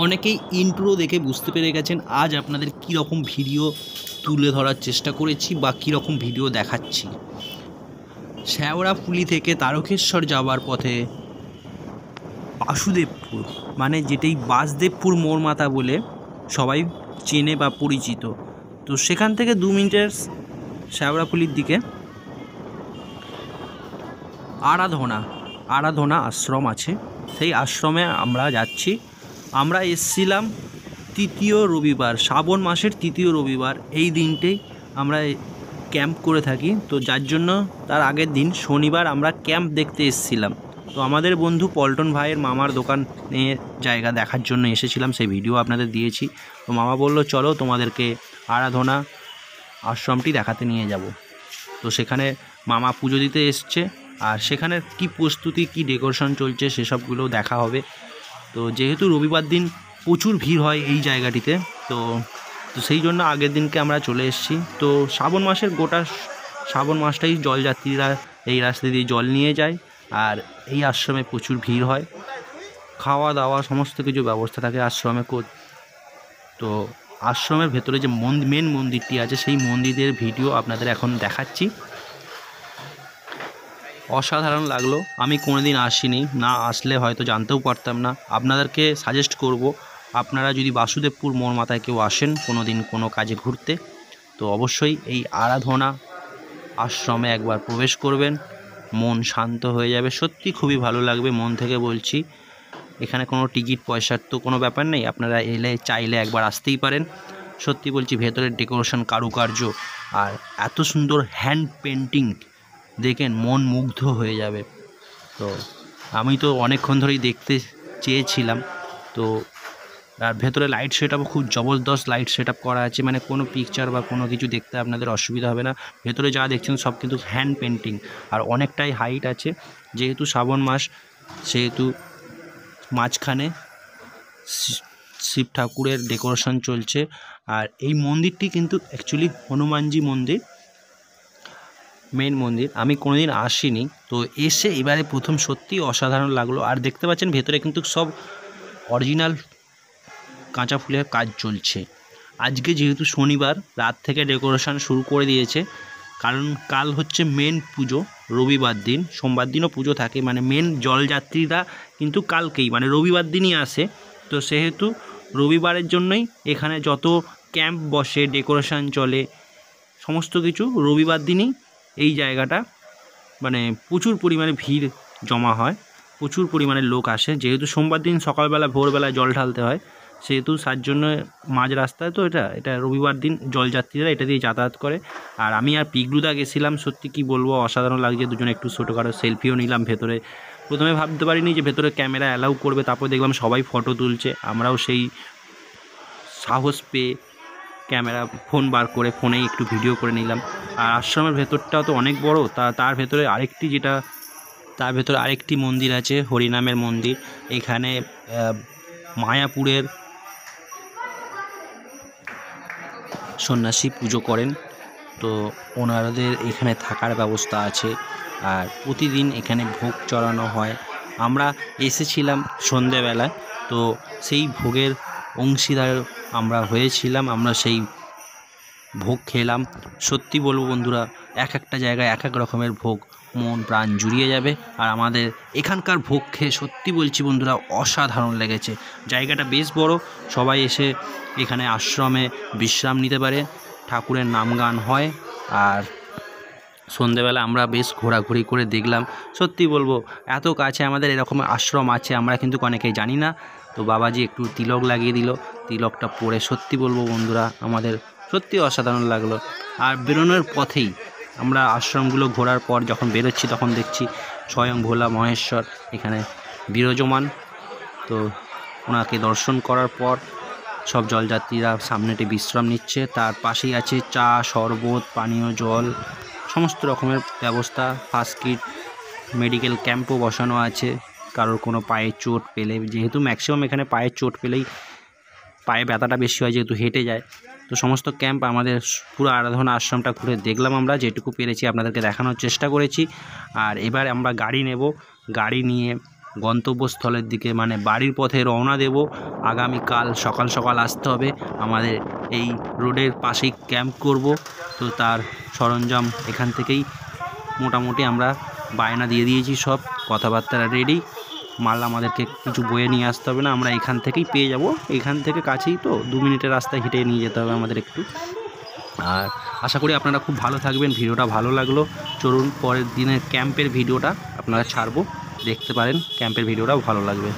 অনেকেই ইন্ট্রো দেখে বুঝতে পেরে গেছেন আজ আপনাদের কী রকম ভিডিও তুলে ধরার চেষ্টা করেছি বা কী রকম ভিডিও দেখাচ্ছি। শেওড়াফুলি থেকে তারকেশ্বর যাওয়ার পথে বাসুদেবপুর, মানে যেটাই বাসদেবপুর মোড় মাথা বলে সবাই চেনে বা পরিচিত, তো সেখান থেকে 2 মিনিটের শেওড়াফুলির দিকে আরাধনা আশ্রম আছে, সেই আশ্রমে আমরা যাচ্ছি। আমরা এসছিলাম তৃতীয় রবিবার, শ্রাবণ মাসের তৃতীয় রবিবার, এই দিনটাই আমরা ক্যাম্প করে থাকি। তো যার জন্য তার আগের দিন শনিবার আমরা ক্যাম্প দেখতে এসেছিলাম। তো আমাদের বন্ধু পল্টন ভাইয়ের মামার দোকানের জায়গা দেখার জন্য এসেছিলাম, সেই ভিডিও আপনাদের দিয়েছি। তো মামা বললো চলো তোমাদেরকে আরাধনা আশ্রমটি দেখাতে নিয়ে যাব। তো সেখানে মামা পুজো দিতে এসছে, আর সেখানে কি প্রস্তুতি কি ডেকোরেশন চলছে সেসবগুলো দেখা হবে। তো যেহেতু রবিবার দিন প্রচুর ভিড় হয় এই জায়গাটিতে, তো সেই জন্য আগের দিনকে আমরা চলে এসেছি। তো শ্রাবণ মাসের গোটা শ্রাবণ মাসটাই জলযাত্রীরা এই রাস্তা দিয়ে জল নিয়ে যায়, আর এই আশ্রমে প্রচুর ভিড় হয়, খাওয়া দাওয়া সমস্ত কিছু ব্যবস্থা থাকে আশ্রমে। তো আশ্রমের ভেতরে যে মেন মন্দিরটি আছে সেই মন্দিরের ভিডিও আপনাদের এখন দেখাচ্ছি। অসাধারণ লাগলো, আমি কোনোদিন আসিনি, না আসলে হয়তো জানতেও পারতাম না। আপনাদেরকে সাজেস্ট করব, আপনারা যদি বাসুদেবপুর মোড় মাথায় কেউ আসেন কোনো দিন কোনো কাজে ঘুরতে, তো অবশ্যই এই আরাধনা আশ্রমে একবার প্রবেশ করবেন, মন শান্ত হয়ে যাবে, সত্যি খুবই ভালো লাগবে, মন থেকে বলছি। এখানে কোনো টিকিট পয়সার তো কোনো ব্যাপার নেই, আপনারা এলে চাইলে একবার আসতেই পারেন। সত্যি বলছি, ভেতরের ডেকোরেশন কারুকার্য আর এত সুন্দর হ্যান্ড পেন্টিং দেখেন মন মুগ্ধ হয়ে যাবে। তো আমি তো অনেকক্ষণ ধরেই দেখতে চেয়েছিলাম। তো আর ভেতরে লাইট সেট আপ খুব জবরদস্ত লাইট সেট আপ করা আছে, মানে কোনো পিকচার বা কোনো কিছু দেখতে আপনাদের অসুবিধা হবে না। ভেতরে যা দেখছেন সব কিন্তু হ্যান্ড পেন্টিং, আর অনেকটাই হাইট আছে। যেহেতু শ্রাবণ মাস সেহেতু মাঝখানে শিব ঠাকুরের ডেকোরেশন চলছে। আর এই মন্দিরটি কিন্তু অ্যাকচুয়ালি হনুমানজি মন্দির, মেন মন্দির। আমি কোনোদিন আসিনি, তো এসে এবারে প্রথম সত্যি অসাধারণ লাগলো। আর দেখতে পাচ্ছেন ভেতরে কিন্তু সব অরিজিনাল কাঁচা ফুলের কাজ চলছে। আজকে যেহেতু শনিবার, রাত থেকে ডেকোরেশন শুরু করে দিয়েছে, কারণ কাল হচ্ছে মেন পুজো। রবিবার দিন, সোমবার দিনও পুজো থাকে, মানে মেন জলযাত্রীরা কিন্তু কালকেই মানে রবিবার দিনই আসে। তো সেহেতু রবিবারের জন্যই এখানে যত ক্যাম্প বসে, ডেকোরেশন চলে, সমস্ত কিছু রবিবার দিনই এই জায়গাটা মানে প্রচুর পরিমাণে ভিড় জমা হয়, প্রচুর পরিমাণে লোক আসে। যেহেতু সোমবার দিন সকালবেলা ভোরবেলায় জল ঢালতে হয়, সেহেতু তার জন্য মাঝ রাস্তায় তো এটা রবিবার দিন জলযাত্রীরা এটা দিয়ে যাতায়াত করে। আর আমি আর পিগলুদা গেছিলাম, সত্যি কি বলবো অসাধারণ লাগছে। দুজনে একটু ছোটোখাটো সেলফিও নিলাম ভেতরে। প্রথমে ভাবতে পারিনি যে ভেতরে ক্যামেরা অ্যালাউ করবে, তারপর দেখলাম সবাই ফটো তুলছে, আমরাও সেই সাহস পেয়ে ক্যামেরা ফোন বার করে ফোনেই একটু ভিডিও করে নিলাম। আর আশ্রমের ভেতরটাও তো অনেক বড়, তার ভেতরে আরেকটি মন্দির আছে, হরিনামের মন্দির। এখানে মায়াপুরের সন্ন্যাসী পুজো করেন, তো ওনাদের এখানে থাকার ব্যবস্থা আছে, আর প্রতিদিন এখানে ভোগ চড়ানো হয়। আমরা এসেছিলাম সন্ধেবেলায়, তো সেই ভোগের অংশীদার আমরা হয়েছিলাম, আমরা সেই ভোগ খেলাম। সত্যি বলবো বন্ধুরা, এক একটা জায়গায় এক এক রকমের ভোগ, মন প্রাণ জুড়িয়ে যাবে। আর আমাদের এখানকার ভোগ খেয়ে সত্যি বলছি বন্ধুরা অসাধারণ লেগেছে। জায়গাটা বেশ বড়, সবাই এসে এখানে আশ্রমে বিশ্রাম নিতে পারে, ঠাকুরের নাম গান হয়। আর সন্ধেবেলা আমরা বেশ ঘোরাঘুরি করে দেখলাম। সত্যি বলবো এত কাছে আমাদের এরকম আশ্রম আছে আমরা কিন্তু অনেকেই জানি না। তো বাবাজি একটু তিলক লাগিয়ে দিল, তিলকটা পরে সত্যি বলবো বন্ধুরা আমাদের সত্যি অসাধারণ লাগলো। আর বেরোনোর পথেই আমরা আশ্রমগুলো ঘোরার পর যখন বেরোচ্ছি তখন দেখছি স্বয়ং ভোলা মহেশ্বর এখানে বিরাজমান। তো ওনাকে দর্শন করার পর সব জলযাত্রীরা সামনেটি বিশ্রাম নিচ্ছে। তার পাশেই আছে চা, শরবত, পানীয় জল, সমস্ত রকমের ব্যবস্থা। ফার্স্ট কিট মেডিকেল ক্যাম্পও বসানো আছে। কারোর কোনো পায়ে চোট পেলে, যেহেতু ম্যাক্সিমাম এখানে পায়ে চোট পেলেই পায়ে ব্যথাটা বেশি হয় যেহেতু হেঁটে যায়, তো সমস্ত ক্যাম্প আমাদের পুরো আরাধনা আশ্রমটা ঘুরে দেখলাম। আমরা যেটুকু পেরেছি আপনাদেরকে দেখানোর চেষ্টা করেছি। আর এবার আমরা গাড়ি নেব, গাড়ি নিয়ে গন্তব্যস্থলের দিকে মানে বাড়ির পথে রওনা দেব। আগামীকাল সকাল সকাল আসতে হবে, আমাদের এই রোডের পাশেই ক্যাম্প করব। তো তার সরঞ্জাম এখান থেকেই মোটামুটি আমরা বায়না দিয়ে দিয়েছি, সব কথাবার্তা রেডি। মাল আমাদেরকে কিছু বয়ে নিয়ে আসতে হবে না, আমরা এখান থেকেই পেয়ে যাব। এখান থেকে কাছেই তো, 2 মিনিটের রাস্তায় হেঁটে নিয়ে যেতে হবে আমাদের একটু। আর আশা করি আপনারা খুব ভালো থাকবেন। ভিডিওটা ভালো লাগলো, চলুন পরের দিনের ক্যাম্পের ভিডিওটা আপনারা ছাড়বো, দেখতে পারেন। ক্যাম্পের ভিডিওটাও ভালো লাগবে।